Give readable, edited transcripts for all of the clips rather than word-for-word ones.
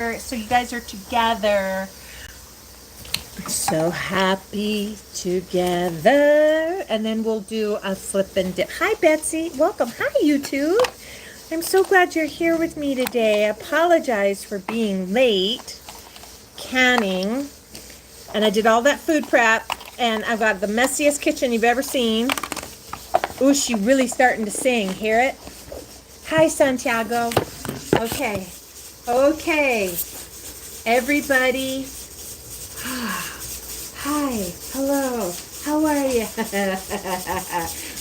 So you guys are together. So happy together. And then we'll do a flip and dip. Hi, Betsy. Welcome. Hi, YouTube. I'm so glad you're here with me today. I apologize for being late. Canning. And I did all that food prep. And I've got the messiest kitchen you've ever seen. Ooh, she's really starting to sing. Hear it? Hi, Santiago. Okay. Okay. Everybody. Hi. Hello. How are you?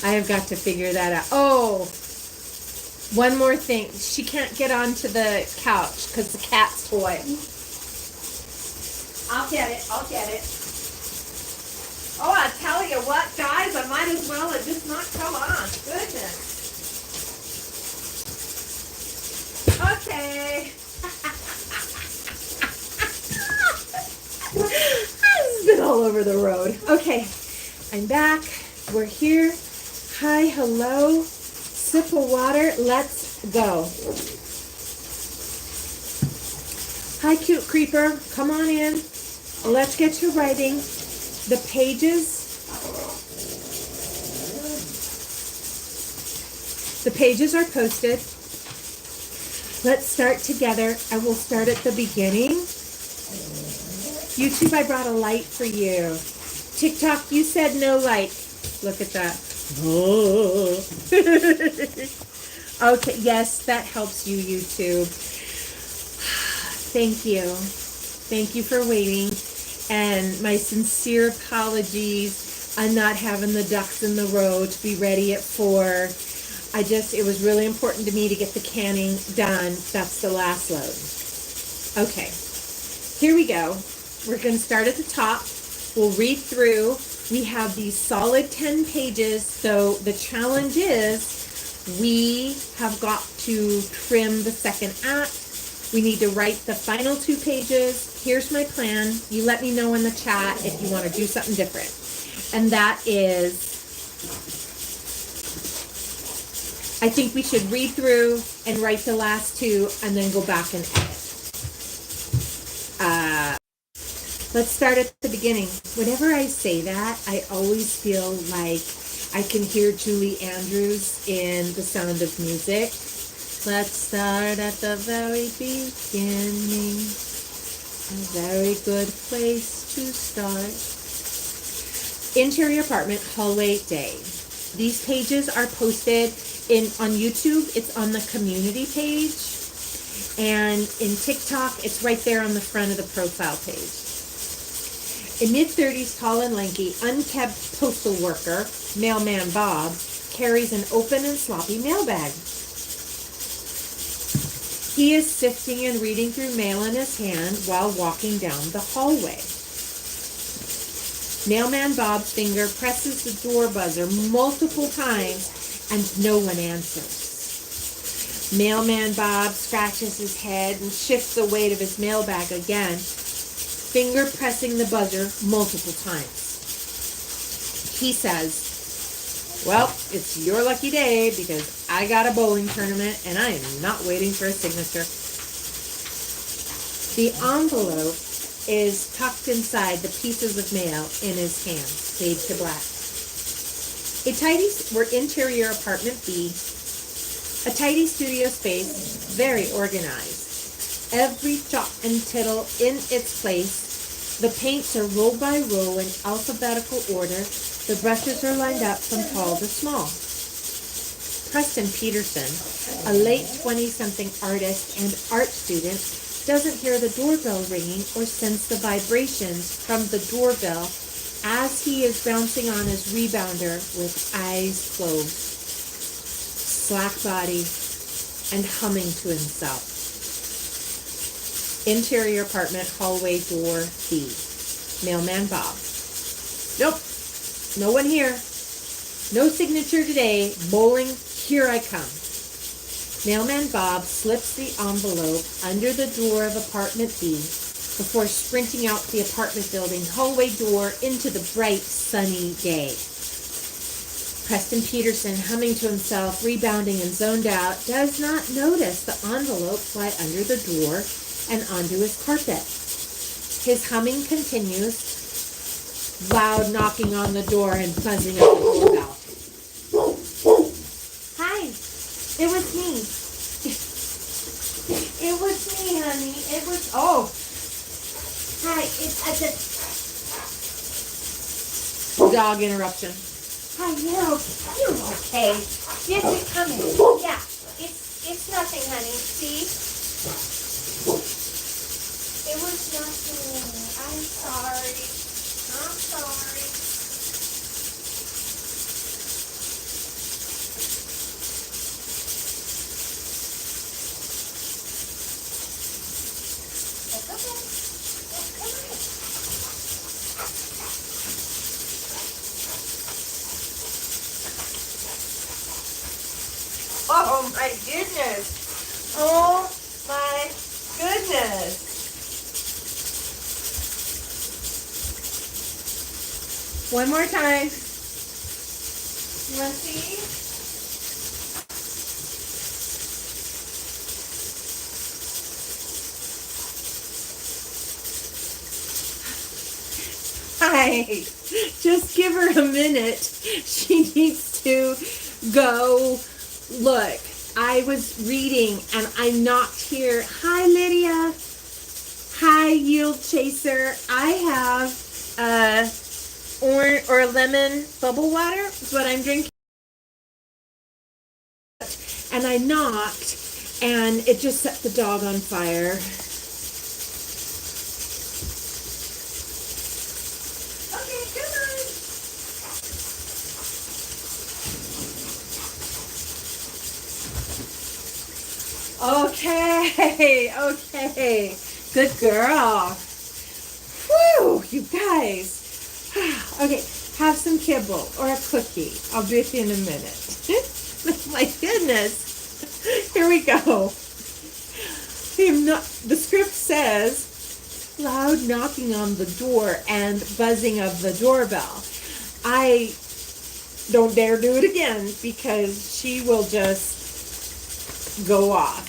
I have got to figure that out. Oh, one more thing. She can't get onto the couch because the cat's toy. I'll get it. I'll get it. Oh, I tell you what, guys, I might as well have just not come on. Goodness. Okay. I've been all over the road. Okay, I'm back. We're here. Hi, hello. Sip of water. Let's go. Hi, cute creeper. Come on in. Let's get to writing. The pages are posted. Let's start together. I will start at the beginning. YouTube, I brought a light for you. TikTok, you said no light. Look at that. Oh. Okay, yes, that helps you, YouTube. Thank you. Thank you for waiting. And my sincere apologies on not having the ducks in the row to be ready at 4. It was really important to me to get the canning done. That's the last load. Okay, here we go. We're going to start at the top. We'll read through. We have these solid 10 pages, so the challenge is we have got to trim the second act. We need to write the final 2 pages. Here's my plan. You let me know in the chat if you want to do something different. And that is, I think we should read through and write the last 2 and then go back and edit. Let's start at the beginning. Whenever I say that, I always feel like I can hear Julie Andrews in The Sound of Music. Let's start at the very beginning. A very good place to start. Interior apartment, hallway day. These pages are posted on YouTube. It's on the community page. And in TikTok, it's right there on the front of the profile page. A mid-30s, tall and lanky, unkempt postal worker, mailman Bob, carries an open and sloppy mailbag. He is sifting and reading through mail in his hand while walking down the hallway. Mailman Bob's finger presses the door buzzer multiple times and no one answers. Mailman Bob scratches his head and shifts the weight of his mailbag again, finger pressing the buzzer multiple times. He says, well, it's your lucky day because I got a bowling tournament and I am not waiting for a signature. The envelope is tucked inside the pieces of mail in his hands. Fade to black. We're interior apartment B. A tidy studio space, very organized. Every jot and tittle in its place. The paints are row by row in alphabetical order. The brushes are lined up from tall to small. Preston Peterson, a late 20-something artist and art student, doesn't hear the doorbell ringing or sense the vibrations from the doorbell as he is bouncing on his rebounder with eyes closed, slack body, and humming to himself. Interior apartment, hallway door B. Mailman Bob. Nope, no one here. No signature today. Bowling, here I come. Mailman Bob slips the envelope under the door of apartment B before sprinting out the apartment building hallway door into the bright, sunny day. Preston Peterson, humming to himself, rebounding and zoned out, does not notice the envelope fly under the door and onto his carpet. His humming continues, loud knocking on the door and buzzing at the doorbell. Hi, it was me. It was me, honey. It was, hi, dog interruption. Hi, you're okay. Yes, it's coming. Yeah, it's nothing, honey. See? It was nothing. I'm sorry. I'm sorry. That's okay. Oh my goodness. Oh my goodness. One more time. You want to see? Hi. Just give her a minute. She needs to go. Look, I was reading and I knocked here. Hi, Lydia. Hi, Yield Chaser. I have orange or lemon bubble water is what I'm drinking. And I knocked and it just set the dog on fire. Okay, come on. Okay. Good girl. Whew, you guys. Okay, have some kibble or a cookie. I'll be with you in a minute. My goodness. Here we go. The script says, loud knocking on the door and buzzing of the doorbell. I don't dare do it again because she will just go off.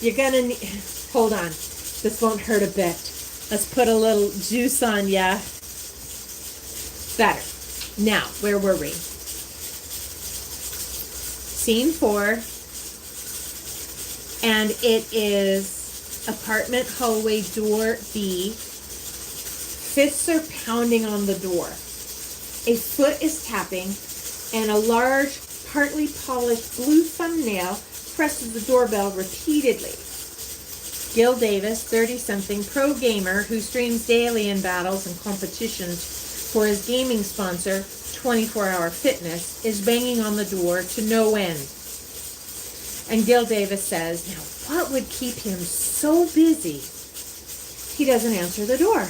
You're gonna need, hold on. This won't hurt a bit. Let's put a little juice on ya. Better. Now, where were we? Scene 4. And it is apartment hallway door B. Fists are pounding on the door. A foot is tapping, and a large, partly polished blue thumbnail presses the doorbell repeatedly. Gil Davis, 30-something pro gamer who streams daily in battles and competitions for his gaming sponsor, 24 Hour Fitness, is banging on the door to no end. And Gil Davis says, now what would keep him so busy? He doesn't answer the door.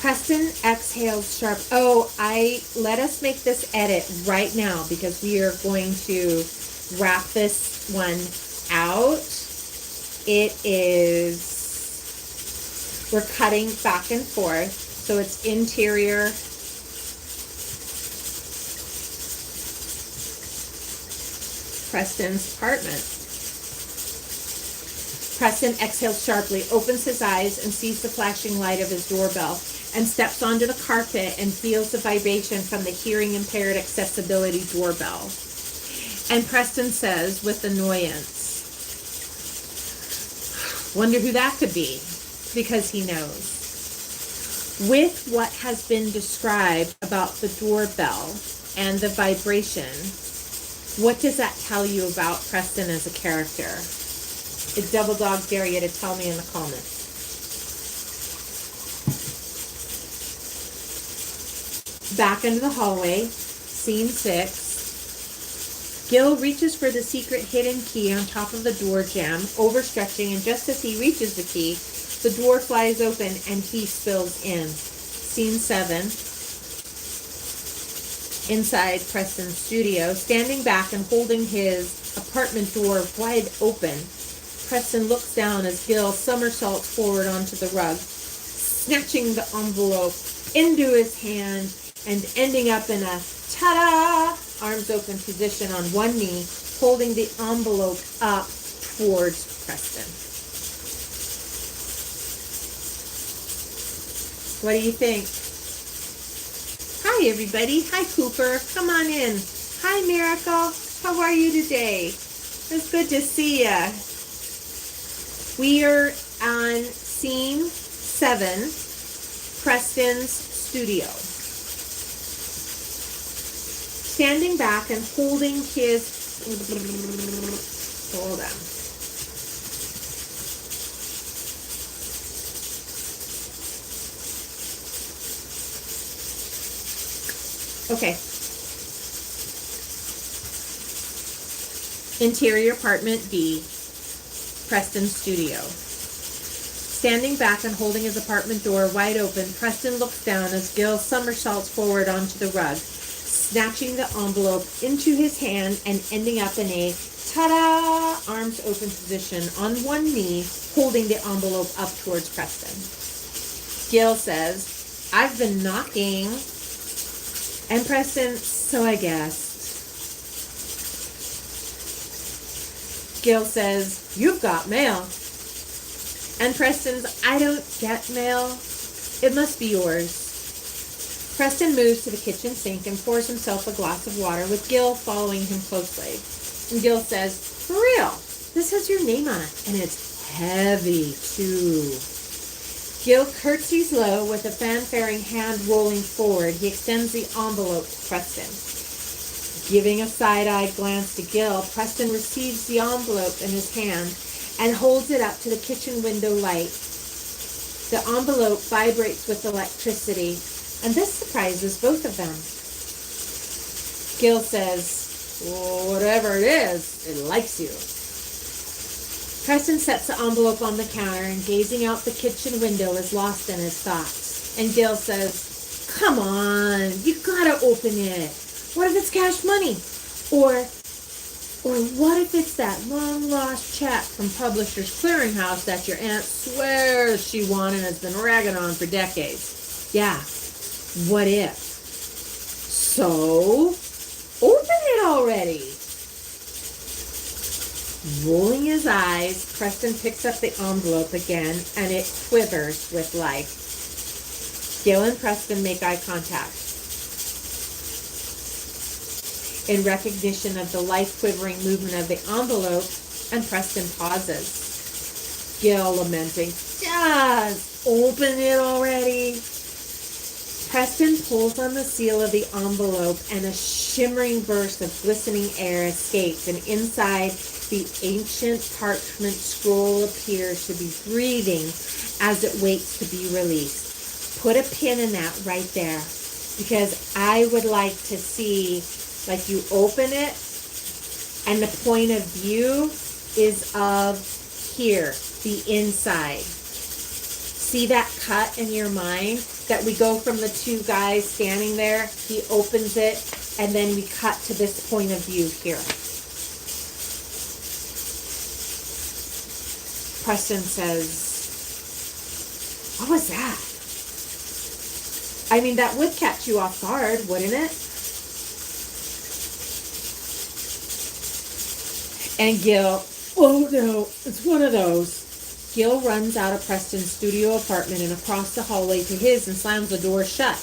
Preston exhales sharp. Let us make this edit right now because we are going to wrap this one out. We're cutting back and forth. So it's interior. Preston's apartment. Preston exhales sharply, opens his eyes and sees the flashing light of his doorbell and steps onto the carpet and feels the vibration from the hearing impaired accessibility doorbell. And Preston says with annoyance, wonder who that could be, because he knows. With what has been described about the doorbell and the vibration, what does that tell you about Preston as a character? It's Double Dog dare you to tell me in the comments. Back into the hallway, scene 6. Gil reaches for the secret hidden key on top of the door jamb, overstretching, and just as he reaches the key, the door flies open and he spills in. Scene 7. Inside Preston's studio, standing back and holding his apartment door wide open, Preston looks down as Gil somersaults forward onto the rug, snatching the envelope into his hand and ending up in a ta-da! Arms open position on one knee, holding the envelope up towards Preston. What do you think? Hi, everybody. Hi, Cooper. Come on in. Hi, Miracle. How are you today? It's good to see ya. We are on scene 7, Preston's studio. Standing back and holding his... Hold on. Okay. Interior apartment B, Preston's studio. Standing back and holding his apartment door wide open, Preston looks down as Gil somersaults forward onto the rug, snatching the envelope into his hand and ending up in a ta-da, arms open position on one knee, holding the envelope up towards Preston. Gil says, I've been knocking. And Preston, so I guessed. Gil says, you've got mail. And Preston's, I don't get mail. It must be yours. Preston moves to the kitchen sink and pours himself a glass of water with Gil following him closely. And Gil says, for real, this has your name on it. And it's heavy, too. Gil curtsies low with a fanfaring hand rolling forward. He extends the envelope to Preston. Giving a side-eyed glance to Gil, Preston receives the envelope in his hand and holds it up to the kitchen window light. The envelope vibrates with electricity, and this surprises both of them. Gil says, whatever it is, it likes you. Preston sets the envelope on the counter and gazing out the kitchen window is lost in his thoughts. And Gil says, come on, you gotta open it. What if it's cash money? Or what if it's that long-lost check from Publishers Clearinghouse that your aunt swears she won and has been ragging on for decades? Yeah, what if? So, open it already. Rolling his eyes, Preston picks up the envelope again, and it quivers with life. Gil and Preston make eye contact. In recognition of the life-quivering movement of the envelope, and Preston pauses. Gil lamenting, just open it already. Preston pulls on the seal of the envelope, and a shimmering burst of glistening air escapes, and inside the ancient parchment scroll appears to be breathing as it waits to be released. Put a pin in that right there, because I would like to see, like, you open it, and the point of view is of here, the inside. See that cut in your mind? That we go from the two guys standing there, he opens it, and then we cut to this point of view here. Preston says, what was that? I mean, that would catch you off guard, wouldn't it? And Gil, oh no, it's one of those. Gil runs out of Preston's studio apartment and across the hallway to his and slams the door shut.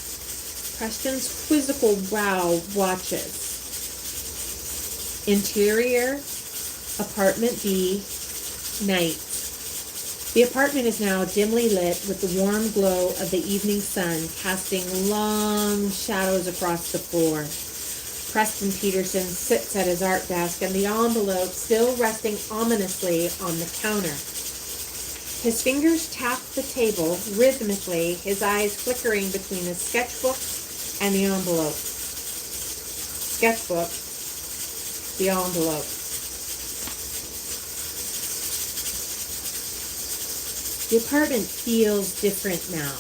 Preston's quizzical brow watches. Interior, apartment B, night. The apartment is now dimly lit with the warm glow of the evening sun casting long shadows across the floor. Preston Peterson sits at his art desk and the envelope still resting ominously on the counter. His fingers tap the table rhythmically, his eyes flickering between his sketchbook and the envelope. Sketchbook, the envelope. The apartment feels different now,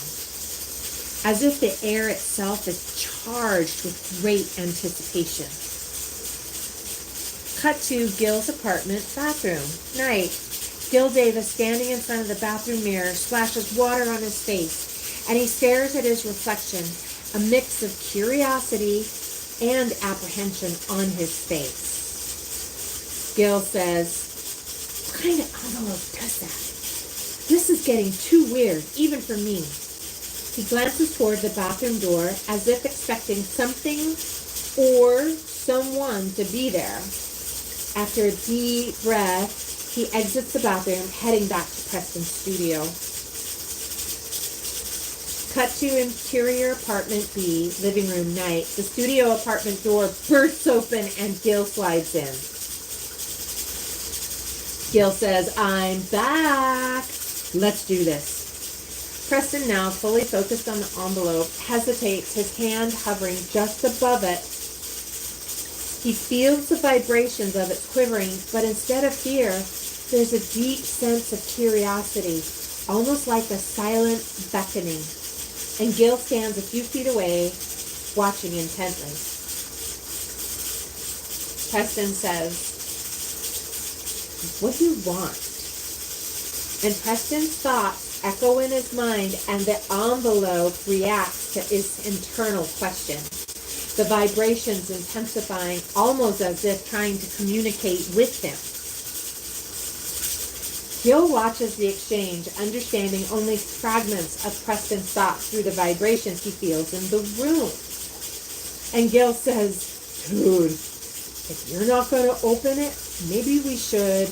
as if the air itself is charged with great anticipation. Cut to Gil's apartment bathroom. Night. Gil Davis, standing in front of the bathroom mirror, splashes water on his face, and he stares at his reflection, a mix of curiosity and apprehension on his face. Gil says, what kind of envelope does that? This is getting too weird, even for me. He glances toward the bathroom door as if expecting something or someone to be there. After a deep breath, he exits the bathroom, heading back to Preston's studio. Cut to interior apartment B, living room night. The studio apartment door bursts open and Gil slides in. Gil says, "I'm back. Let's do this." Preston, now fully focused on the envelope, hesitates, his hand hovering just above it. He feels the vibrations of it quivering, but instead of fear, there's a deep sense of curiosity, almost like a silent beckoning. And Gil stands a few feet away, watching intently. Preston says, "What do you want?" And Preston's thoughts echo in his mind, and the envelope reacts to his internal question. The vibrations intensifying, almost as if trying to communicate with them. Gil watches the exchange, understanding only fragments of Preston's thoughts through the vibrations he feels in the room. And Gil says, "Dude, if you're not going to open it, maybe we should,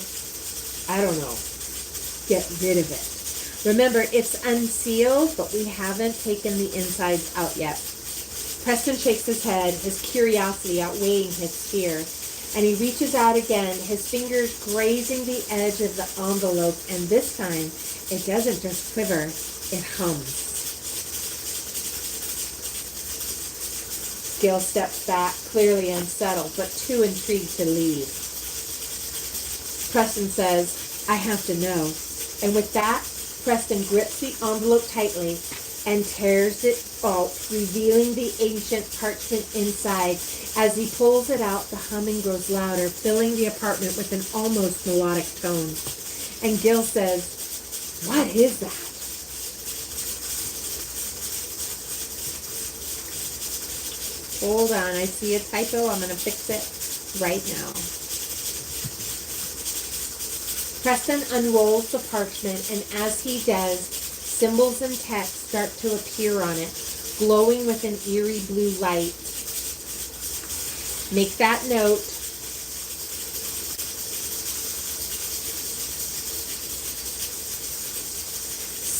I don't know, get rid of it. Remember, it's unsealed, but we haven't taken the insides out yet." Preston shakes his head, his curiosity outweighing his fear, and he reaches out again, his fingers grazing the edge of the envelope, and this time, it doesn't just quiver, it hums. Gil steps back, clearly unsettled, but too intrigued to leave. Preston says, "I have to know." And with that, Preston grips the envelope tightly and tears it out, revealing the ancient parchment inside. As he pulls it out, the humming grows louder, filling the apartment with an almost melodic tone. And Gil says, "What is that?" Hold on, I see a typo. I'm going to fix it right now. Preston unrolls the parchment, and as he does, symbols and text start to appear on it, glowing with an eerie blue light. Make that note.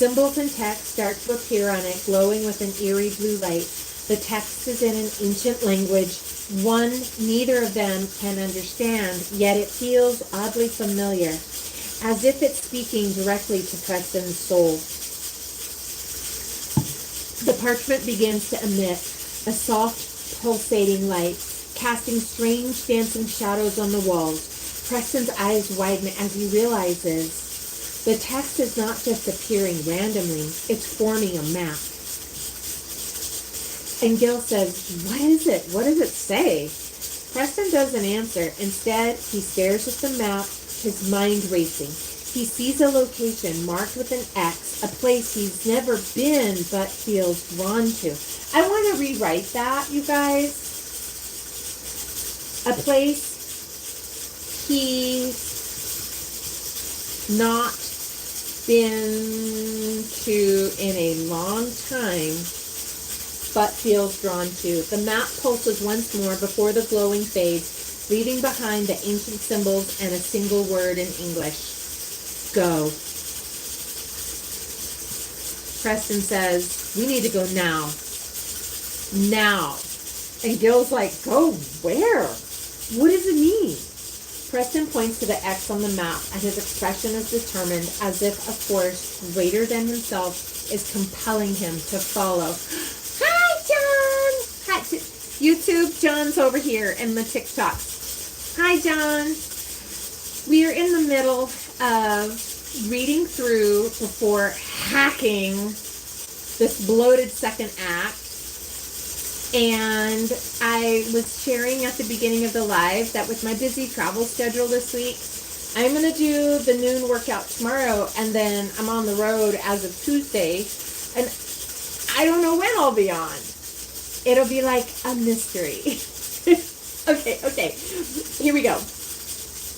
Symbols and text start to appear on it, glowing with an eerie blue light. The text is in an ancient language, one neither of them can understand, yet it feels oddly familiar, as if it's speaking directly to Preston's soul. The parchment begins to emit a soft, pulsating light, casting strange dancing shadows on the walls. Preston's eyes widen as he realizes the text is not just appearing randomly, it's forming a map. And Gil says, "What is it? What does it say?" Preston doesn't answer. Instead, he stares at the map, his mind racing. He sees a location marked with an X, a place he's never been but feels drawn to. I want to rewrite that, you guys. A place he's not been to in a long time but feels drawn to. The map pulses once more before the glowing fades, leaving behind the ancient symbols and a single word in English. Go. Preston says, "We need to go now." Now. And Gil's like, "Go where? What does it mean?" Preston points to the X on the map, and his expression is determined, as if a force greater than himself is compelling him to follow. Hi, John! Hi, YouTube. John's over in the TikTok. Hi, John. We are in the middle of reading through before hacking this bloated second act. And I was sharing at the beginning of the live that with my busy travel schedule this week, I'm going to do the noon workout tomorrow, and then I'm on the road as of Tuesday, and I don't know when I'll be on. It'll be like a mystery. Okay. Here we go.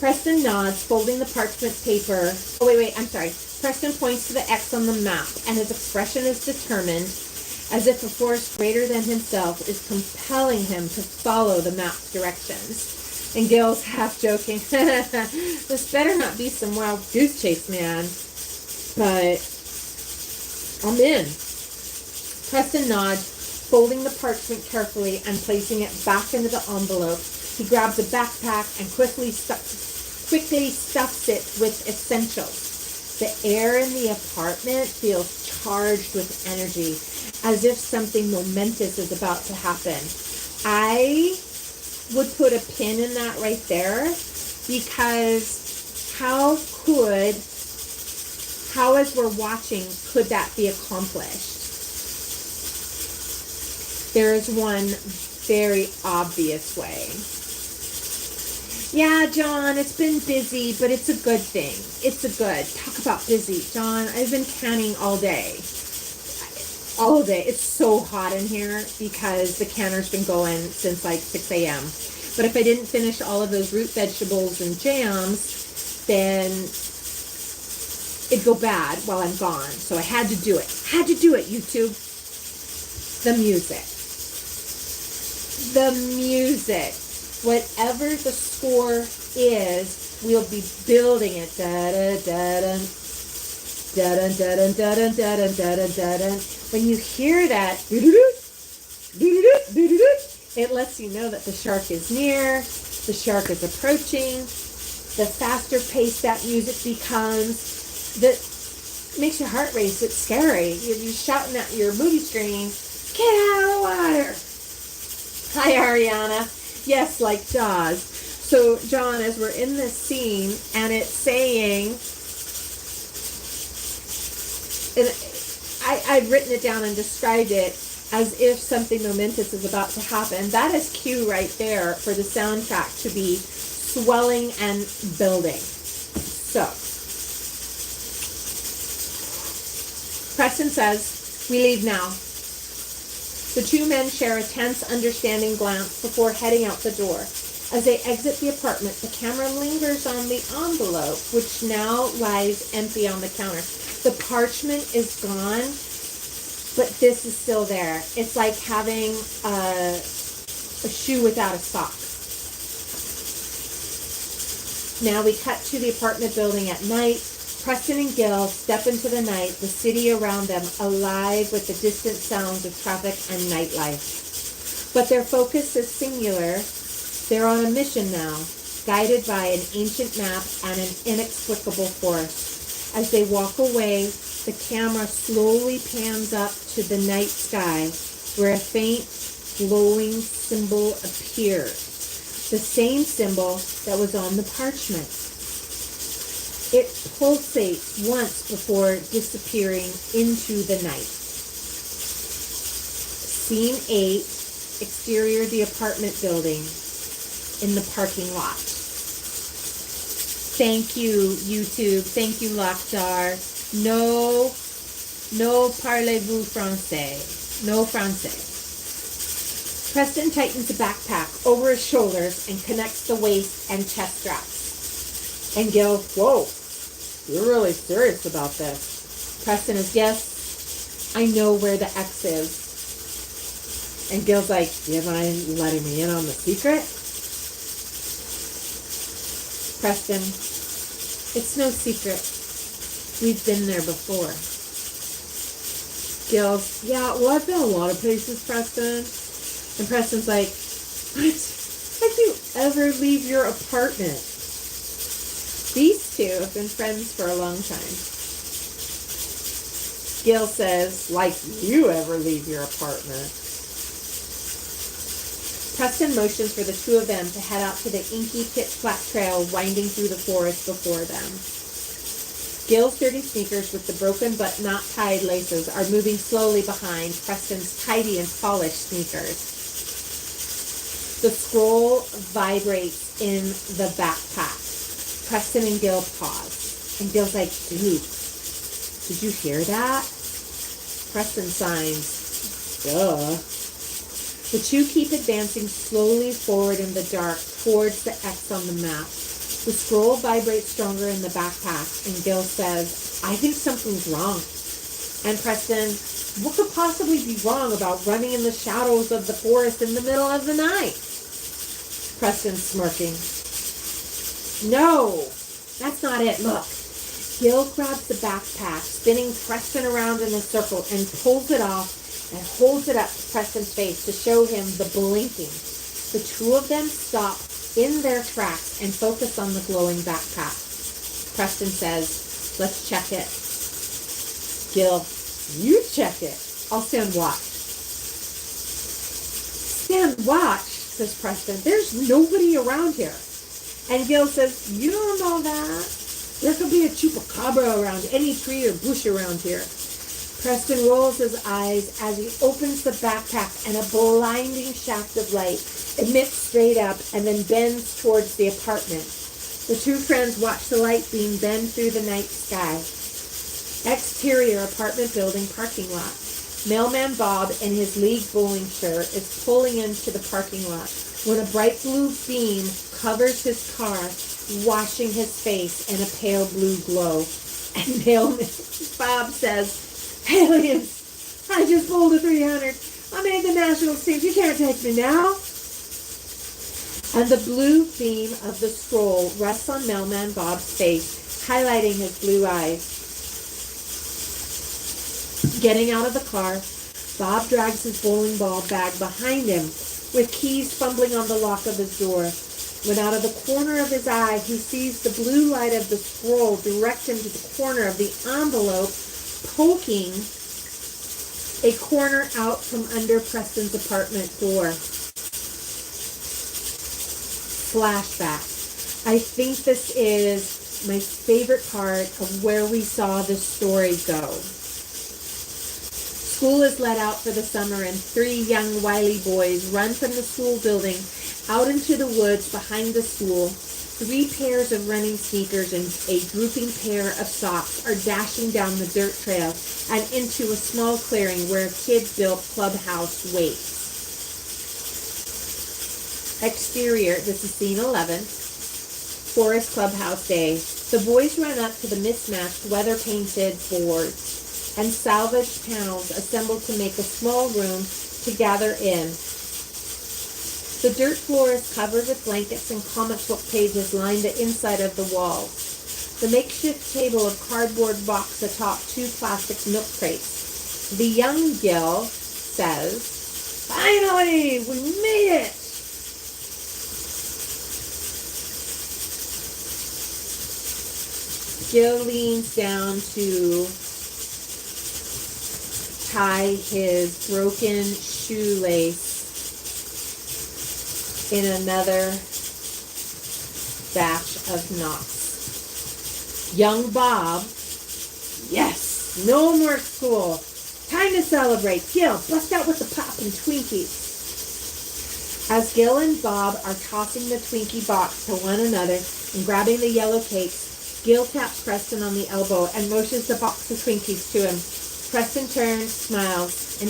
Preston nods, folding the parchment paper. Oh, wait, I'm sorry. Preston points to the X on the map, and his expression is determined, as if a force greater than himself is compelling him to follow the map's directions. And Gil's half joking, this better not be some wild goose chase, man. But I'm in. Preston nods, folding the parchment carefully and placing it back into the envelope. He grabs a backpack and quickly stuffs it with essentials. The air in the apartment feels charged with energy, as if something momentous is about to happen. I would put a pin in that right there, because how as we're watching, could that be accomplished? There is one very obvious way. Yeah, John, it's been busy, but it's a good thing. It's a good. Talk about busy. John, I've been canning all day. All day. It's so hot in here because the canner's been going since like 6 a.m. But if I didn't finish all of those root vegetables and jams, then it'd go bad while I'm gone. So I had to do it. Had to do it, YouTube. The music. The music. Whatever the score is, we'll be building it. When you hear that, it lets you know that the shark is near, the shark is approaching. The faster paced that music becomes, that makes your heart race. It's scary. You're shouting at your movie screen, get out of the water. Hi, Ariana. Yes, like Jaws. So, John, as we're in this scene, and it's saying, and I've written it down and described it as if something momentous is about to happen. That is cue right there for the soundtrack to be swelling and building. So, Preston says, we leave now. The two men share a tense, understanding glance before heading out the door. As they exit the apartment, the camera lingers on the envelope, which now lies empty on the counter. The parchment is gone, but this is still there. It's like having a shoe without a sock. Now we cut to the apartment building at night. Preston and Gil step into the night, the city around them alive with the distant sounds of traffic and nightlife. But their focus is singular. They're on a mission now, guided by an ancient map and an inexplicable force. As they walk away, the camera slowly pans up to the night sky, where a faint, glowing symbol appears. The same symbol that was on the parchment. It pulsates once before disappearing into the night. Scene 8, exterior the apartment building in the parking lot. Thank you, YouTube. Thank you, Lockjar. No parlez-vous français. No français. Preston tightens the backpack over his shoulders and connects the waist and chest straps. And Gil, whoa, you're really serious about this. Preston is, yes, I know where the X is. And Gil's like, do you mind letting me in on the secret? Preston, it's no secret. We've been there before. Gil's, yeah, well, I've been a lot of places, Preston. And Preston's like, what? How'd you ever leave your apartment? These two have been friends for a long time. Gil says, like you ever leave your apartment. Preston motions for the two of them to head out to the inky pitch-black trail winding through the forest before them. Gil's dirty sneakers with the broken but not tied laces are moving slowly behind Preston's tidy and polished sneakers. The scroll vibrates in the backpack. Preston and Gil pause. And Gil's like, dude, did you hear that? Preston signs, duh. The two keep advancing slowly forward in the dark towards the X on the map. The scroll vibrates stronger in the backpack, and Gil says, I think something's wrong. And Preston, What could possibly be wrong about running in the shadows of the forest in the middle of the night? Preston's smirking. No, that's not it. Look. Gil grabs the backpack, spinning Preston around in a circle, and pulls it off and holds it up to Preston's face to show him the blinking. The two of them stop in their tracks and focus on the glowing backpack. Preston says, let's check it. Gil, you check it. I'll stand watch. Stand watch, says Preston. There's nobody around here. And Gil says, you don't know that. There could be a chupacabra around any tree or bush around here. Preston rolls his eyes as he opens the backpack, and a blinding shaft of light emits straight up and then bends towards the apartment. The two friends watch the light beam bend through the night sky. Exterior apartment building parking lot. Mailman Bob in his league bowling shirt is pulling into the parking lot when a bright blue beam covers his car, washing his face in a pale blue glow. And Mailman Bob says, aliens, I just bowled a 300. I made the national stage. You can't take me now. And the blue beam of the scroll rests on Mailman Bob's face, highlighting his blue eyes. Getting out of the car, Bob drags his bowling ball bag behind him, with keys fumbling on the lock of his door. When out of the corner of his eye, he sees the blue light of the scroll direct him to the corner of the envelope, poking a corner out from under Preston's apartment door. Flashback. I think this is my favorite part of where we saw this story go. School is let out for the summer, and three young wily boys run from the school building out into the woods behind the school. 3 pairs of running sneakers and a drooping pair of socks are dashing down the dirt trail and into a small clearing where a kid-built clubhouse waits. Exterior, this is scene 11, Forest Clubhouse Day. The boys run up to the mismatched weather-painted boards and salvaged panels assembled to make a small room to gather in. The dirt floor is covered with blankets, and comic book pages line the inside of the walls. The makeshift table of cardboard box atop 2 plastic milk crates. The young Gil says, finally, we made it! Gil leans down to tie his broken shoelace in another batch of knots. Young Bob, yes, no more school. Time to celebrate. Gil, bust out with the pop and Twinkies. As Gil and Bob are tossing the Twinkie box to one another and grabbing the yellow cakes, Gil taps Preston on the elbow and motions the box of Twinkies to him. Preston turns, smiles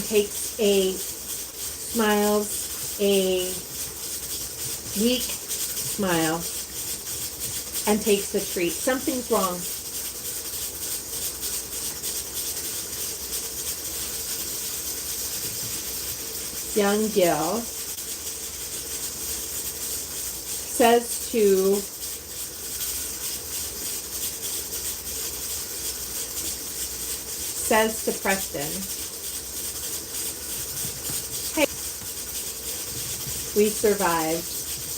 a weak smile, and takes the treat. Something's wrong. Young Gil says to Preston, hey, we survived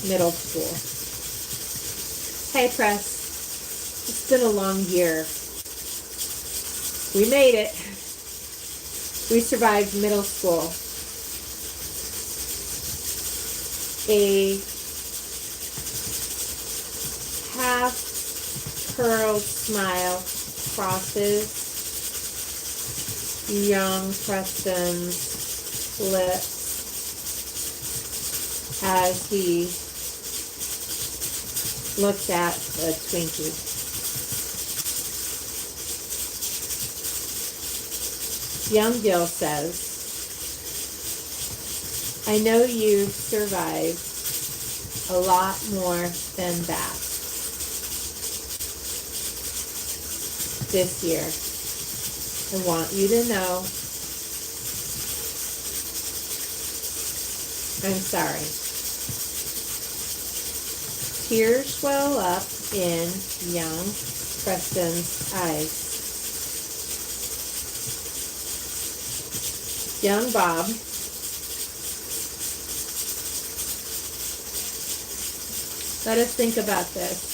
middle school. Hey, Press, it's been a long year. We made it. We survived middle school. A half-curled smile crosses young Preston's lips as he looks at the Twinkie. Young Gil says, I know you've survived a lot more than that this year. I want you to know I'm sorry. Tears well up in young Preston's eyes. Young Bob let us think about this.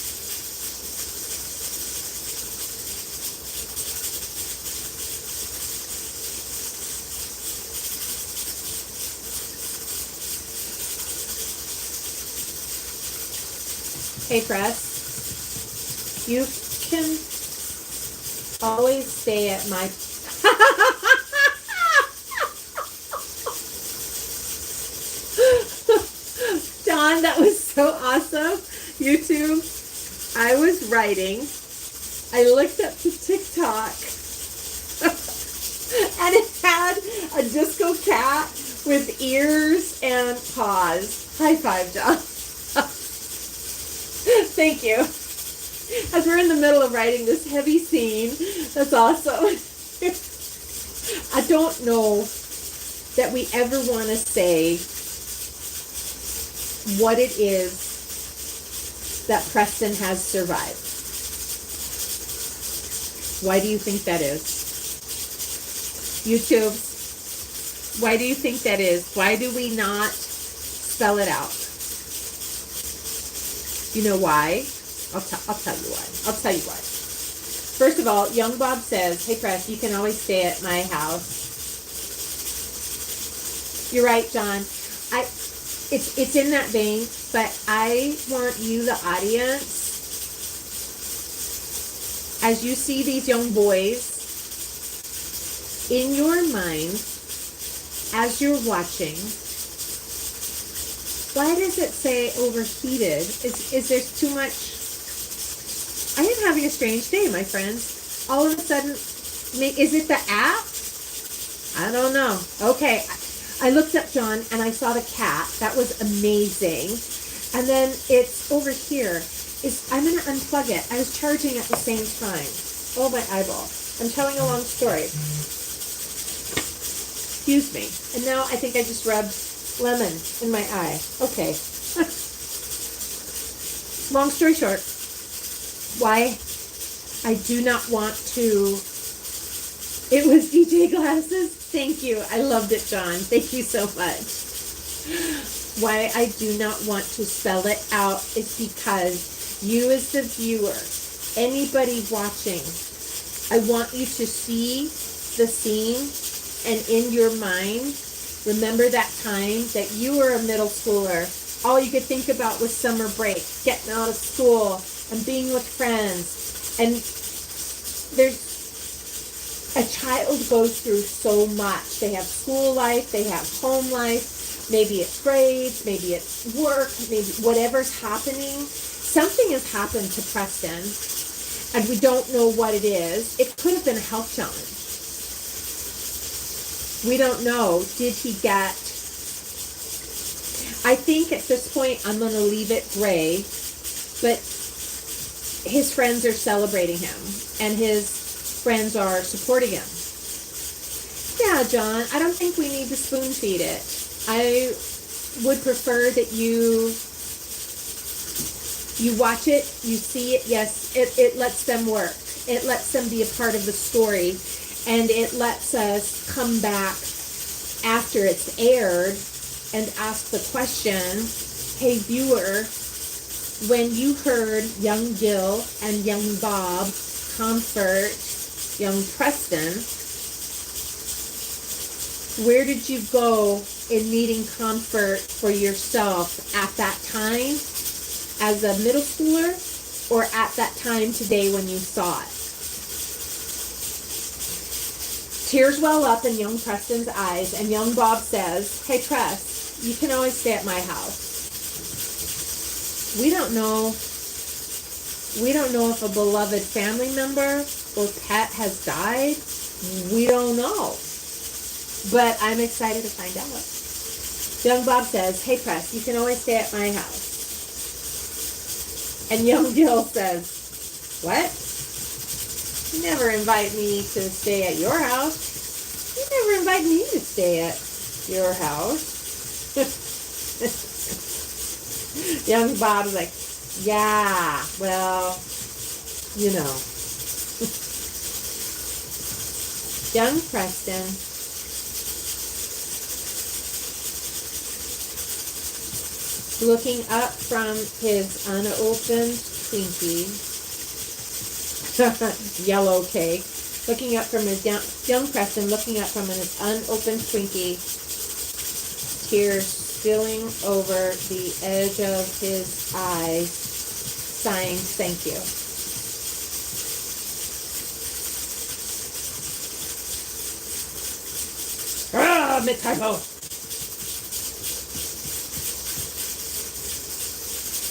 Hey, Press, you can always stay at my... Don, that was so awesome. YouTube, I was writing. I looked up to TikTok. And it had a disco cat with ears and paws. High five, John. Thank you. As we're in the middle of writing this heavy scene, that's awesome. I don't know that we ever want to say what it is that Preston has survived. Why do you think that is? YouTube, why do you think that is? Why do we not spell it out? You know why? I'll tell you why. I'll tell you why. First of all, Young Bob says, hey, Press, you can always stay at my house. You're right, John. It's in that vein, but I want you, the audience, as you see these young boys, in your mind, as you're watching, why does it say overheated? Is there too much? I am having a strange day, my friends. All of a sudden, is it the app? I don't know. Okay, I looked up, John, and I saw the cat. That was amazing. And then it's over here. I'm going to unplug it. I was charging at the same time. Oh, my eyeball. I'm telling a long story. Excuse me. And now I think I just rubbed lemon in my eye. Okay. Long story short, why I do not want to... It was DJ Glasses. Thank you. I loved it, John. Thank you so much. Why I do not want to spell it out is because you as the viewer, anybody watching, I want you to see the scene and in your mind, remember that time that you were a middle schooler. All you could think about was summer break, getting out of school and being with friends. And a child goes through so much. They have school life, they have home life, maybe it's grades, maybe it's work, maybe whatever's happening. Something has happened to Preston, and we don't know what it is. It could have been a health challenge. We don't know. Did he get... I think at this point I'm going to leave it gray, but his friends are celebrating him, and his friends are supporting him. Yeah, John, I don't think we need to spoon feed it. I would prefer that you watch it, you see it. Yes, it lets them work. It lets them be a part of the story, and it lets us come back after it's aired and ask the question, hey viewer, when you heard young Gil and young Bob comfort young Preston, where did you go in needing comfort for yourself at that time as a middle schooler, or at that time today when you saw it? Tears well up in young Preston's eyes, and young Bob says, hey Press, you can always stay at my house. We don't know if a beloved family member or pet has died. We don't know. But I'm excited to find out. Young Bob says, hey Press, you can always stay at my house. And young Gil says, what? You never invite me to stay at your house. You never invite me to stay at your house. Young Bob's like, yeah, well, you know. Young Preston looking up from his unopened Twinkie, yellow cake, looking up from his young Preston, looking up from his unopened Twinkie, tears spilling over the edge of his eyes, sighing, thank you. Ah, mid-typo.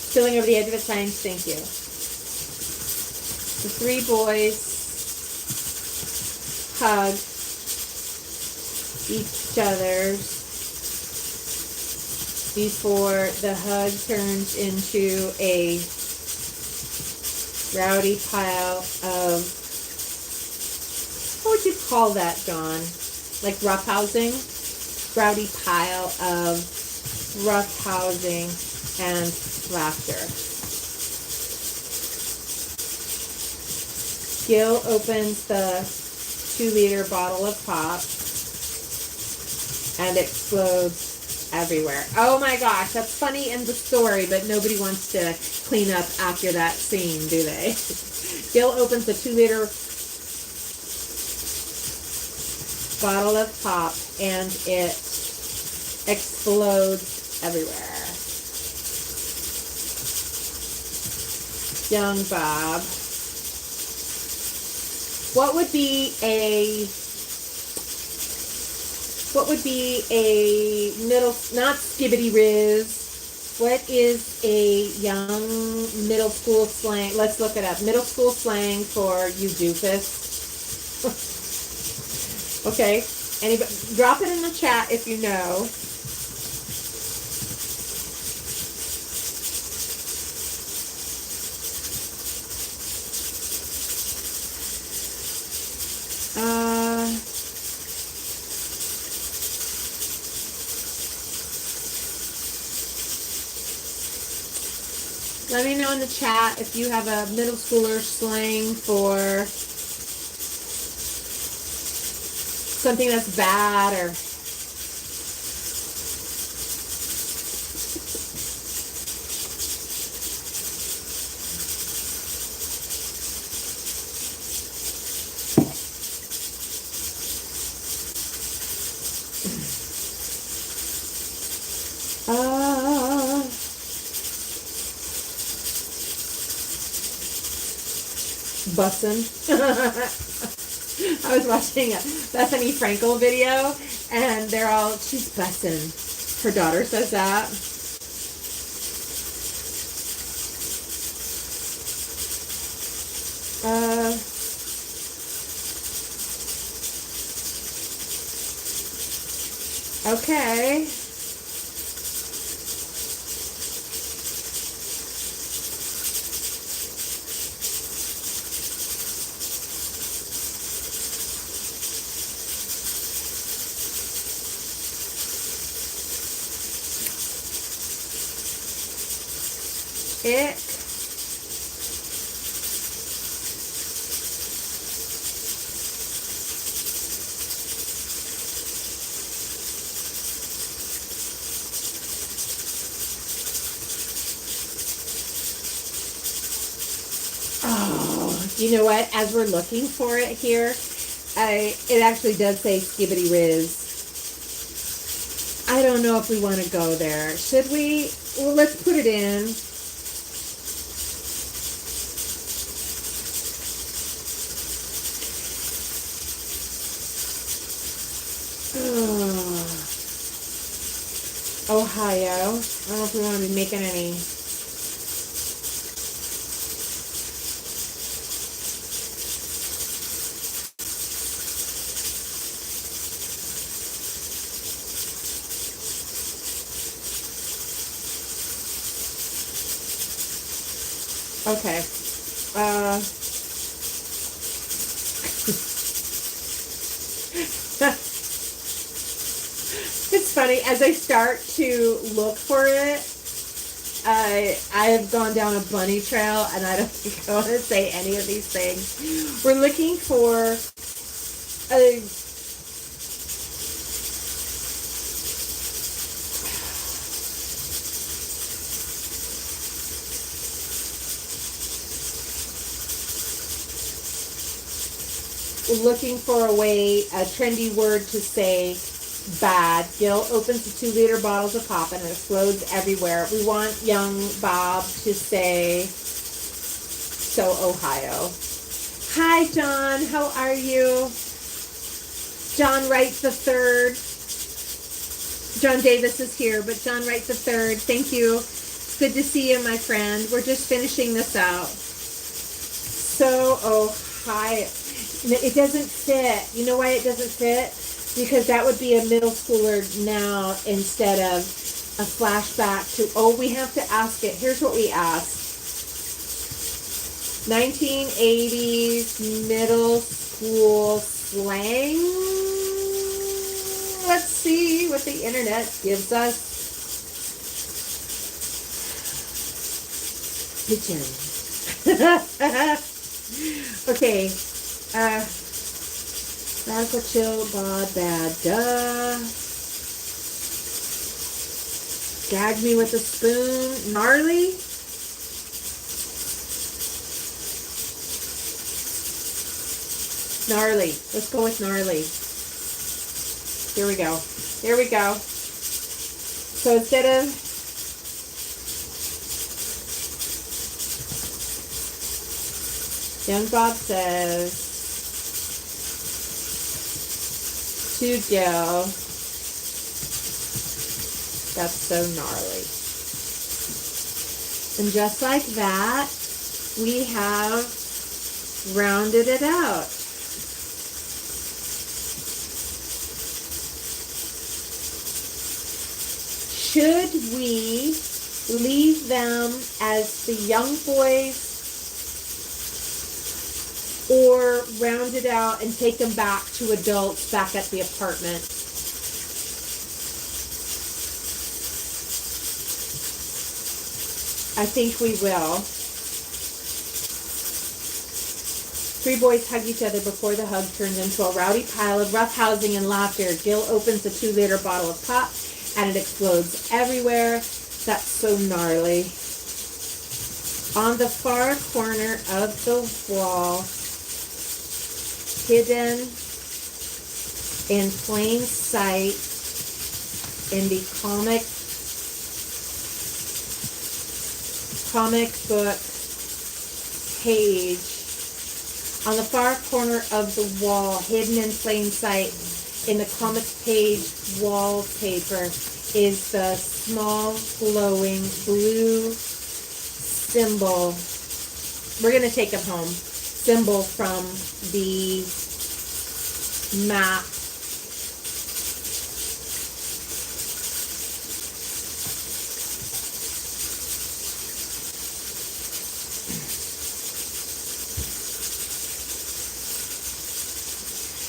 Spilling over the edge of its sighing, thank you. The three boys hug each other before the hug turns into a rowdy pile of, what would you call that, John? Like roughhousing? Rowdy pile of roughhousing and laughter. Gil opens the 2-liter bottle of pop and explodes everywhere. Oh my gosh, that's funny in the story, but nobody wants to clean up after that scene, do they? Gil opens the 2-liter bottle of pop and it explodes everywhere. Young Bob. What would be a middle, not skibbity riz, what is a young middle school slang? Let's look it up. Middle school slang for you doofus. Okay, anybody, drop it in the chat if you know. Let me know in the chat if you have a middle schooler slang for something that's bad or bussin'. I was watching a Bethany Frankel video, and they're all, she's bussin'. Her daughter says that. Okay. Ick. Oh, you know what? As we're looking for it here, it actually does say skibbity riz. I don't know if we want to go there. Should we? Well, let's put it in. Ohio. I don't know if we want to be making any. Okay. It's funny. As I start to look for it, I have gone down a bunny trail, and I don't think I want to say any of these things. We're looking for a trendy word to say bad. Gil opens the 2-liter bottles of pop and it explodes everywhere. We want young Bob to say, so Ohio. Hi, John. How are you? John Wright the Third. John Davis is here, but John Wright the Third. Thank you. It's good to see you, my friend. We're just finishing this out. So Ohio. It doesn't fit. You know why it doesn't fit? Because that would be a middle schooler now instead of a flashback to, we have to ask it. Here's what we asked. 1980s middle school slang. Let's see what the internet gives us. Pigeon. Okay. Radical chill, bod, bad, duh. Gag me with a spoon. Gnarly. Gnarly. Let's go with gnarly. Here we go. Here we go. So instead of young Bob says to Gil, that's so gnarly. And just like that, we have rounded it out. Should we leave them as the young boys or round it out and take them back to adults back at the apartment? I think we will. 3 boys hug each other before the hug turns into a rowdy pile of roughhousing and laughter. Gil opens the 2-liter bottle of pop and it explodes everywhere. That's so gnarly. On the far corner of the wall, hidden in plain sight in the comic book page, on the far corner of the wall, hidden in plain sight in the comic page wallpaper, is the small glowing blue symbol. We're going to take them home. Symbol from the map.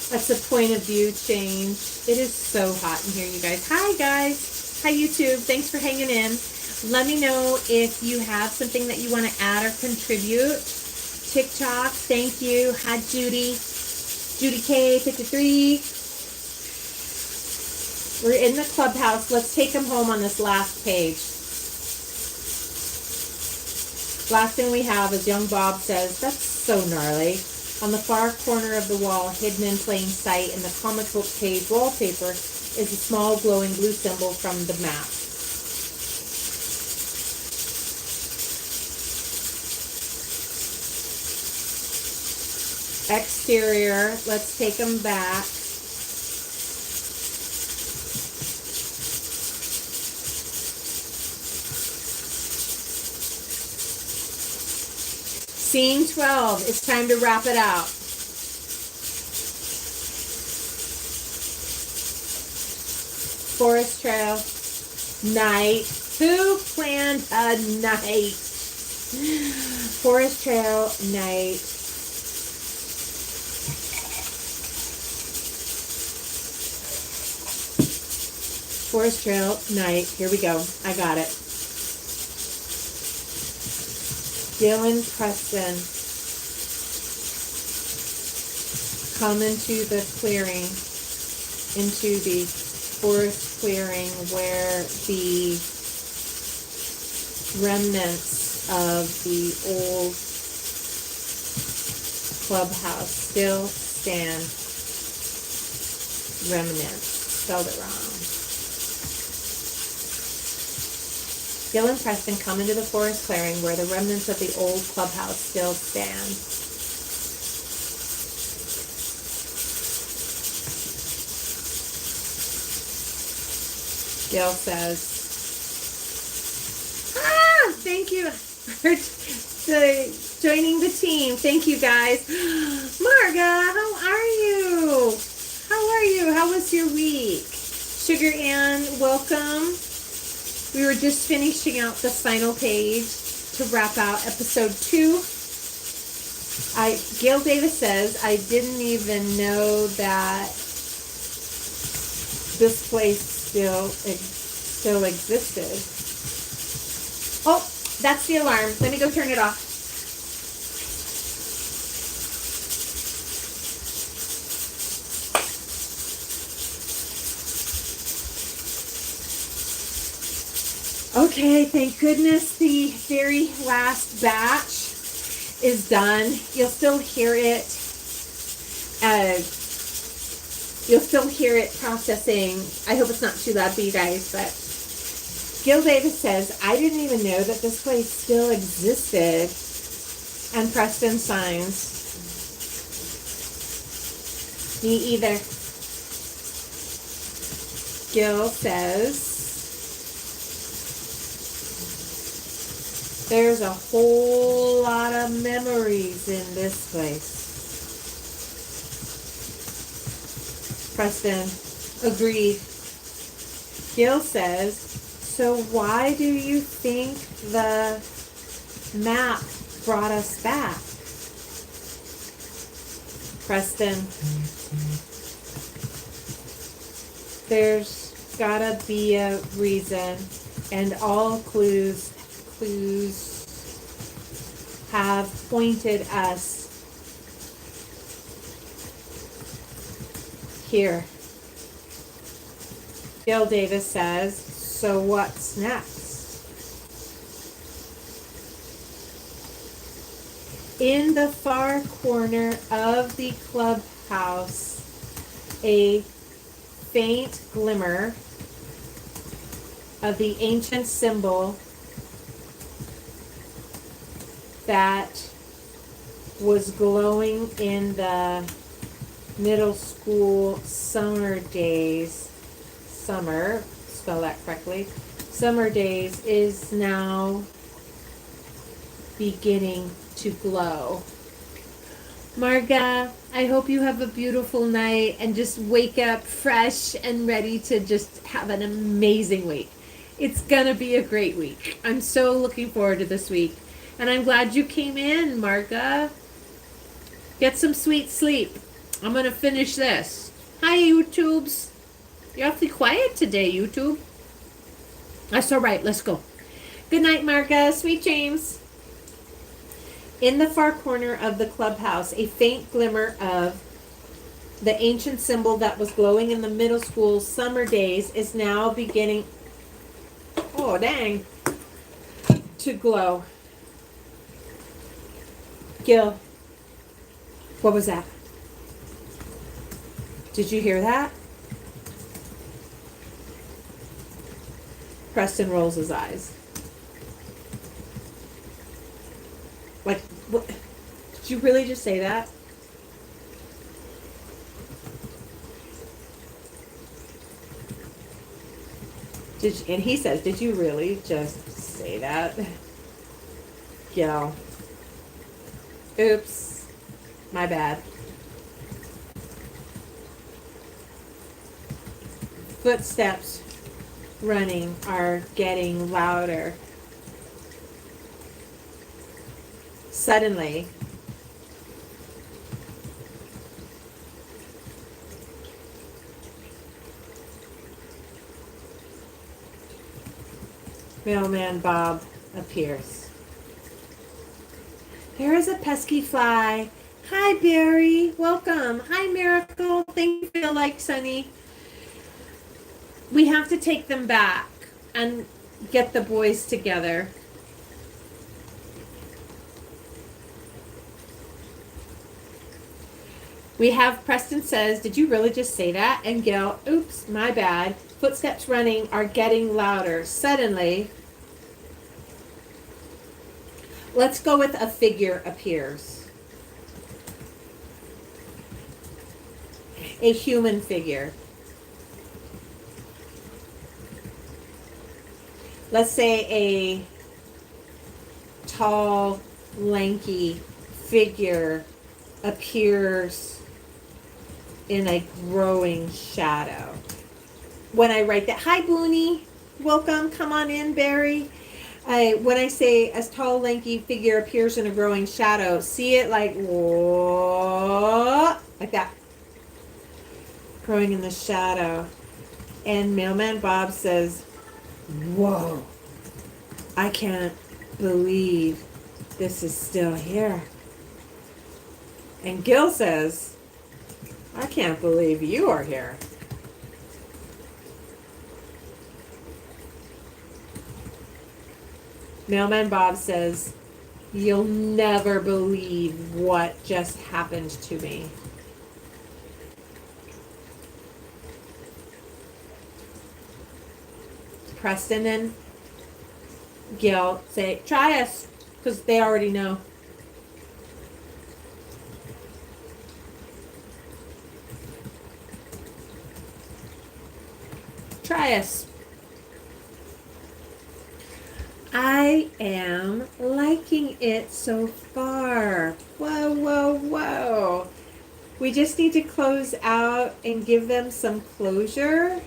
That's a point of view change. It is so hot in here, you guys. Hi, guys. Hi, YouTube. Thanks for hanging in. Let me know if you have something that you want to add or contribute. TikTok, thank you. Hi, Judy. Judy K53. We're in the clubhouse. Let's take them home on this last page. Last thing we have is young Bob says, that's so gnarly. On the far corner of the wall, hidden in plain sight in the comic book page wallpaper, is a small glowing blue symbol from the map. Exterior, let's take them back. Scene 12, it's time to wrap it out. Forest trail, night. Who planned a night? Forest trail, night. Forest Trail night. Here we go. I got it. Gil and Preston come into the clearing, into the forest clearing where the remnants of the old clubhouse still stand. Remnants. Spelled it wrong. Gil and Preston come into the forest clearing where the remnants of the old clubhouse still stand. Gil says, thank you for joining the team. Thank you, guys. Marga, how are you? How are you? How was your week? Sugar Ann, welcome. We were just finishing out the final page to wrap out episode 2. Gail Davis says, I didn't even know that this place still existed. Oh, that's the alarm. Let me go turn it off. Okay, thank goodness the very last batch is done. You'll still hear it. You'll still hear it processing. I hope it's not too loud for you guys, but Gil Davis says, I didn't even know that this place still existed. And Preston signs, me either. Gil says, there's a whole lot of memories in this place. Preston agreed. Gil says, so why do you think the map brought us back? Preston, there's gotta be a reason, and all clues have pointed us here. Gil Davis says, so what's next? In the far corner of the clubhouse, a faint glimmer of the ancient symbol that was glowing in the middle school summer days. Summer, spell that correctly. Summer days is now beginning to glow. Marga, I hope you have a beautiful night and just wake up fresh and ready to just have an amazing week. It's gonna be a great week. I'm so looking forward to this week. And I'm glad you came in, Marga. Get some sweet sleep. I'm going to finish this. Hi, YouTubes. You're awfully quiet today, YouTube. That's all right. Let's go. Good night, Marga. Sweet dreams. In the far corner of the clubhouse, a faint glimmer of the ancient symbol that was glowing in the middle school summer days is now beginning, oh, dang, to glow. Gil, what was that? Did you hear that? Preston rolls his eyes. Like, what? Did you really just say that? And he says, did you really just say that? Gil. Oops, my bad. Footsteps running are getting louder. Suddenly, Mailman Bob appears. There is a pesky fly. Hi, Barry. Welcome. Hi, Miracle. Thank you for the like, Sunny. We have to take them back and get the boys together. We have Preston says, did you really just say that? And Gil, oops, my bad. Footsteps running are getting louder. Suddenly, let's go with a figure appears. A human figure. Let's say a tall, lanky figure appears in a growing shadow. When I write that, hi Booney, welcome, come on in, Barry. When I say a tall, lanky figure appears in a growing shadow, see it like, whoa, like that, growing in the shadow. And Mailman Bob says, whoa, I can't believe this is still here. And Gil says, I can't believe you are here. Mailman Bob says, you'll never believe what just happened to me. Preston and Gil say, try us, because they already know. Try us. I am liking it so far. Whoa, whoa, whoa. We just need to close out and give them some closure.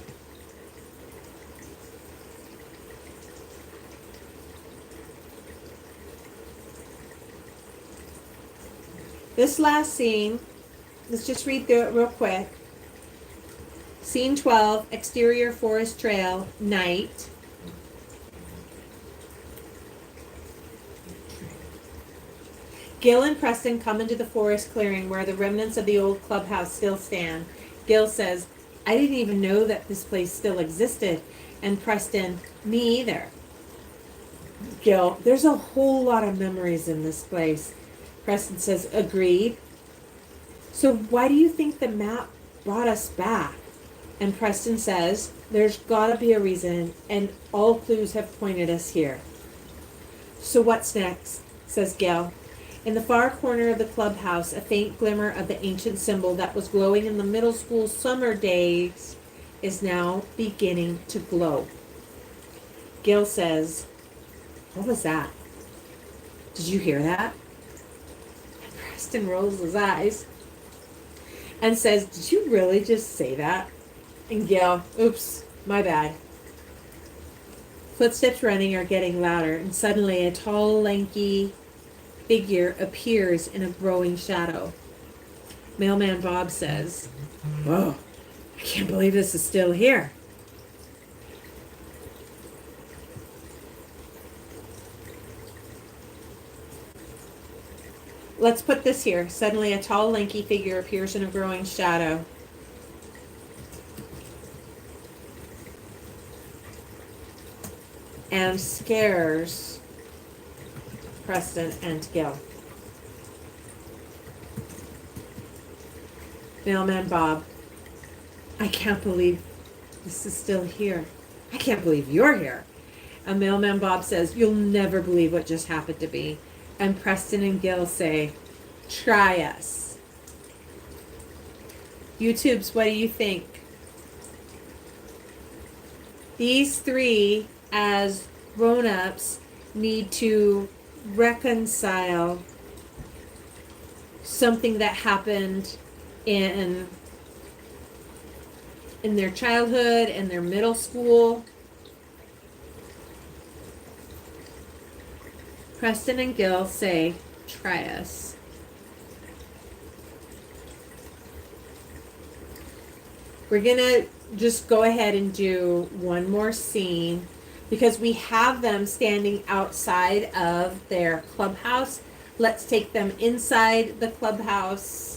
This last scene, let's just read through it real quick. Scene 12, exterior forest trail, night. Gil and Preston come into the forest clearing where the remnants of the old clubhouse still stand. Gil says, I didn't even know that this place still existed. And Preston, me either. Gil, there's a whole lot of memories in this place. Preston says, agreed. So why do you think the map brought us back? And Preston says, there's gotta be a reason, and all clues have pointed us here. So what's next? Says Gil. In the far corner of the clubhouse, a faint glimmer of the ancient symbol that was glowing in the middle school summer days is now beginning to glow. Gil says, what was that? Did you hear that? And Preston rolls his eyes and says, did you really just say that? And Gil, oops, my bad. Footsteps running are getting louder, and suddenly a tall, lanky figure appears in a growing shadow. Mailman Bob says, whoa, I can't believe this is still here. Let's put this here. Suddenly a tall, lanky figure appears in a growing shadow. And scares Preston and Gil. Mailman Bob, I can't believe this is still here. I can't believe you're here. And Mailman Bob says, you'll never believe what just happened to me. And Preston and Gil say, try us. YouTubes, what do you think? These three, as grown-ups, need to reconcile something that happened in their childhood and their middle school. Preston and Gil say, try us. We're gonna just go ahead and do one more scene. because we have them standing outside of their clubhouse. Let's take them inside the clubhouse.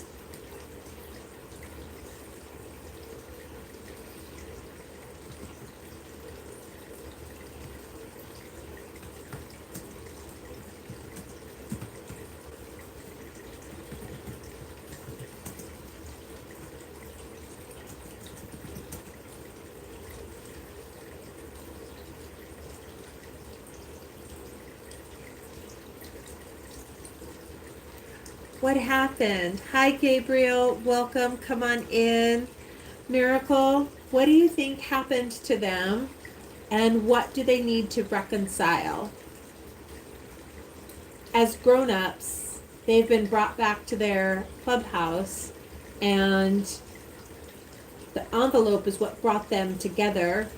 What happened? Hi, Gabriel. Welcome. Come on in. Miracle, what do you think happened to them? And what do they need to reconcile? As grown-ups, they've been brought back to their clubhouse, and the envelope is what brought them together.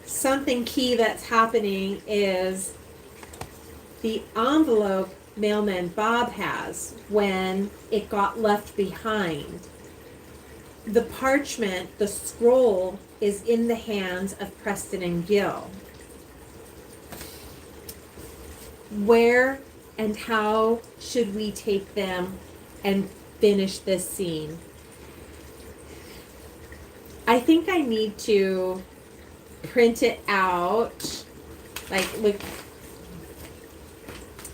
Something key that's happening is the envelope mailman Bob has when it got left behind. The parchment, the scroll, is in the hands of Preston and Gil. Where and how should we take them and finish this scene? I think I need to print it out. Like, look,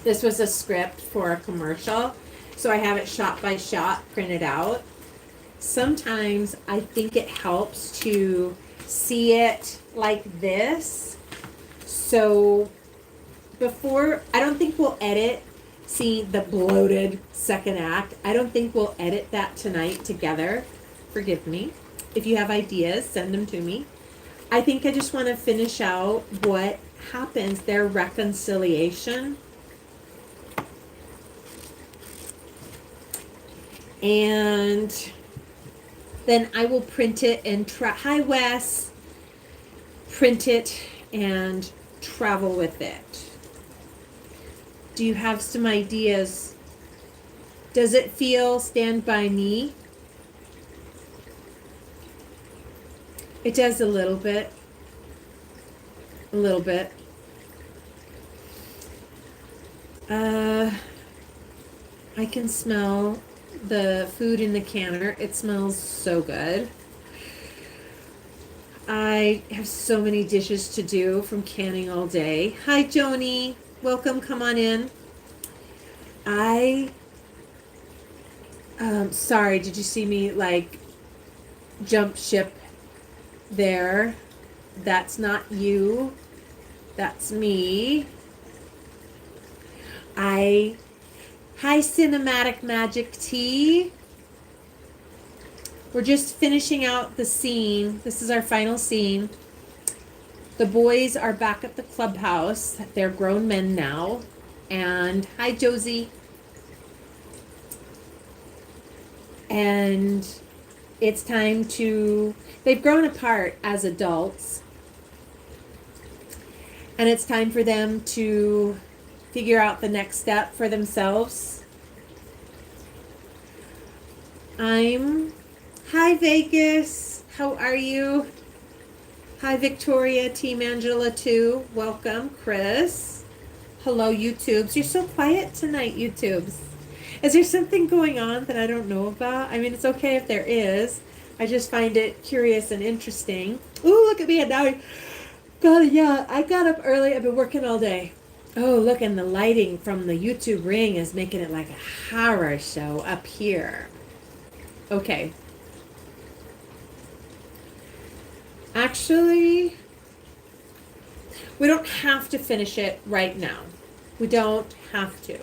this was a script for a commercial, so I have it shot by shot printed out. Sometimes I think it helps to see it like this. So before, I don't think we'll edit, see the bloated second act. I don't think we'll edit that tonight together. Forgive me. If you have ideas, send them to me. I think I just want to finish out what happens, their reconciliation. And then I will print it and hi Wes, print it and travel with it. Do you have some ideas? Does it feel Stand By Me? It does a little bit. A little bit. I can smell the food in the canner. It smells so good. I have so many dishes to do from canning all day. Hi, Joni. Welcome. Come on in. Sorry, did you see me like jump ship there? That's not you. That's me. Hi, Cinematic Magic Tea. We're just finishing out the scene. This is our final scene. The boys are back at the clubhouse. They're grown men now. And hi, Josie. And it's time to, they've grown apart as adults. And it's time for them to figure out the next step for themselves. Hi Vegas, how are you? Hi Victoria, Team Angela too, welcome. Chris, hello YouTubes. You're so quiet tonight, YouTubes. Is there something going on that I don't know about? I mean, it's okay if there is. I just find it curious and interesting. Ooh, look at me, and now I got up early. I've been working all day. Oh, look, and the lighting from the YouTube ring is making it like a horror show up here. Okay. Actually, we don't have to finish it right now. We don't have to.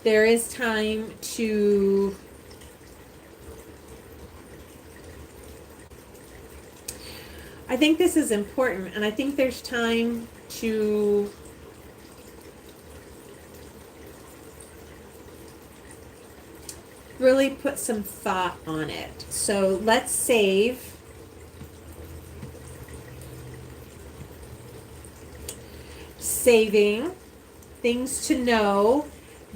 There is time to I think this is important, and I think there's time to really put some thought on it. So let's save. Saving things to know.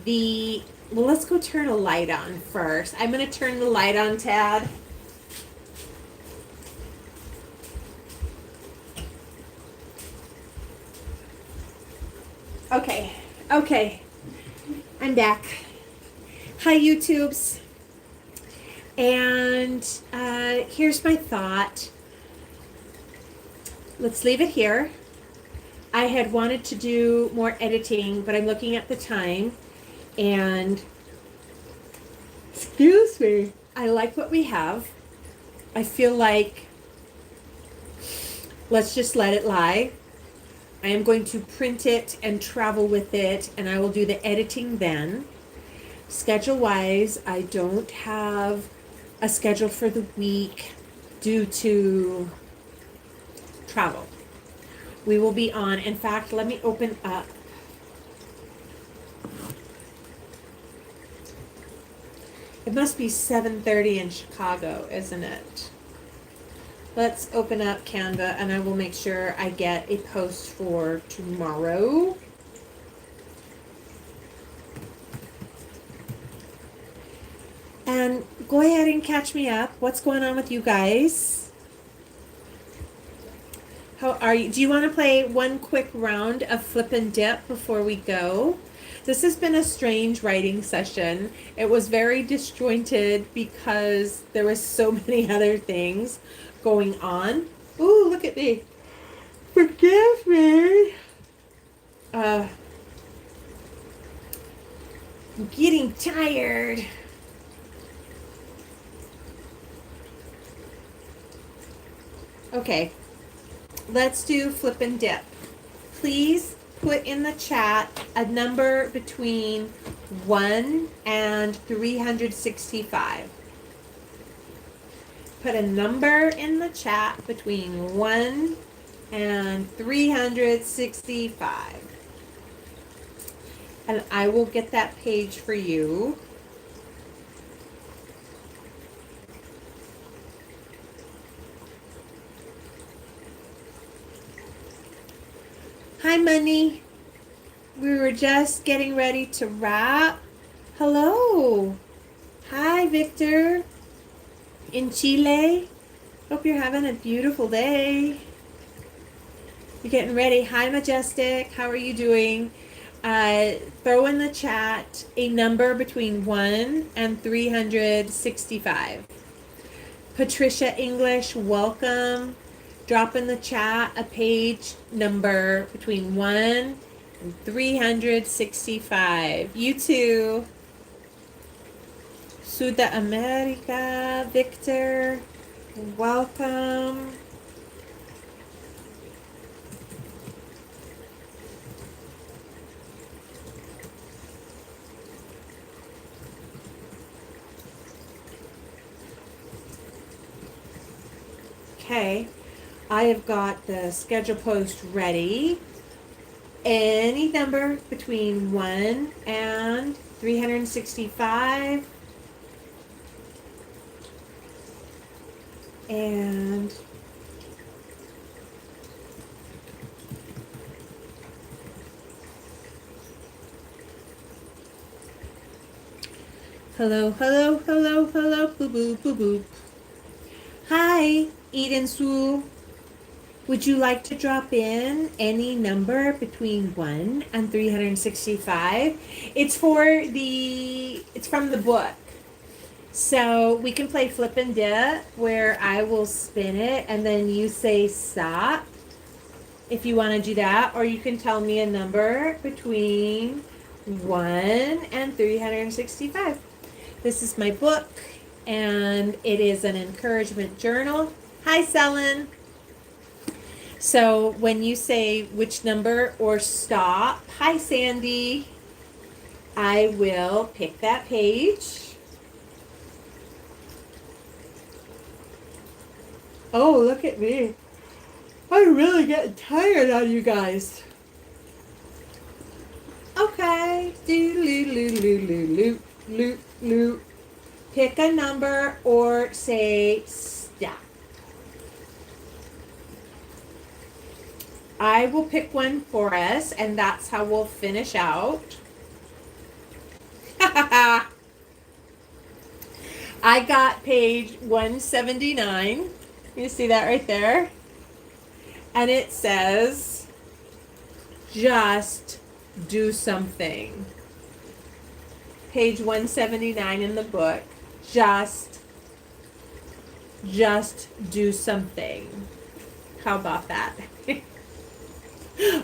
Well, let's go turn a light on first. I'm going to turn the light on, Tad. Okay, I'm back. Hi, YouTubes. And here's my thought. Let's leave it here. I had wanted to do more editing, but I'm looking at the time, and excuse me, I like what we have. I feel like let's just let it lie. I am going to print it and travel with it, and I will do the editing then. Schedule-wise, I don't have a schedule for the week due to travel. We will be on. In fact, let me open up. It must be 7:30 in Chicago, isn't it? Let's open up Canva, and I will make sure I get a post for tomorrow. And go ahead and catch me up. What's going on with you guys? How are you? Do you want to play one quick round of flip and dip before we go? This has been a strange writing session. It was very disjointed because there was so many other things going on. Ooh, look at me. Forgive me. I'm getting tired. Okay, let's do flip and dip. Please put in the chat a number between 1 and 365. Put a number in the chat between 1 and 365. And I will get that page for you. Hi, Money. We were just getting ready to wrap. Hello. Hi, Victor. In Chile. Hope you're having a beautiful day. You're getting ready. Hi, Majestic. How are you doing? Throw in the chat a number between 1 and 365. Patricia English, welcome. Drop in the chat a page number between 1 and 365. You too. South America, Victor, welcome. Okay, I have got the schedule post ready. Any number between 1 and 365. And hello, hello, hello, hello, boo boo, boo boo. Hi, Eden Sue. Would you like to drop in any number between 1 and 365? It's from the book. So we can play flip and dip where I will spin it and then you say stop if you want to do that, or you can tell me a number between 1 and 365. This is my book and it is an encouragement journal. Hi, Selin. So when you say which number or stop, hi, Sandy, I will pick that page. Oh, look at me. I'm really getting tired on you guys. Okay. Do-do-do-do-do-do-do. Pick a number or say stop. I will pick one for us, and that's how we'll finish out. I got page 179. You see that right there? And it says, just do something. Page 179 in the book. Just do something. How about that?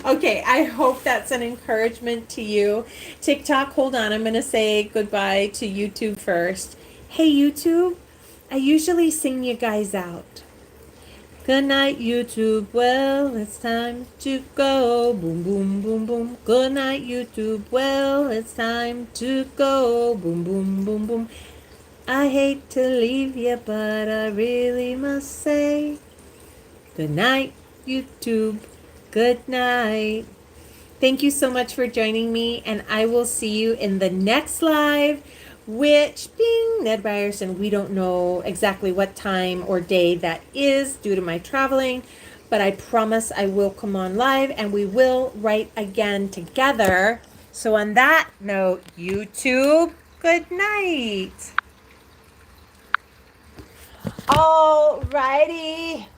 Okay, I hope that's an encouragement to you. TikTok, hold on. I'm going to say goodbye to YouTube first. Hey, YouTube, I usually sing you guys out. Good night, YouTube. Well, it's time to go. Boom, boom, boom, boom. Good night, YouTube. Well, it's time to go. Boom, boom, boom, boom. I hate to leave you, but I really must say good night, YouTube. Good night. Thank you so much for joining me, and I will see you in the next live, which, being Ned Ryerson, we don't know exactly what time or day that is due to my traveling, but I promise I will come on live, and we will write again together. So on that note, YouTube, good night. All righty.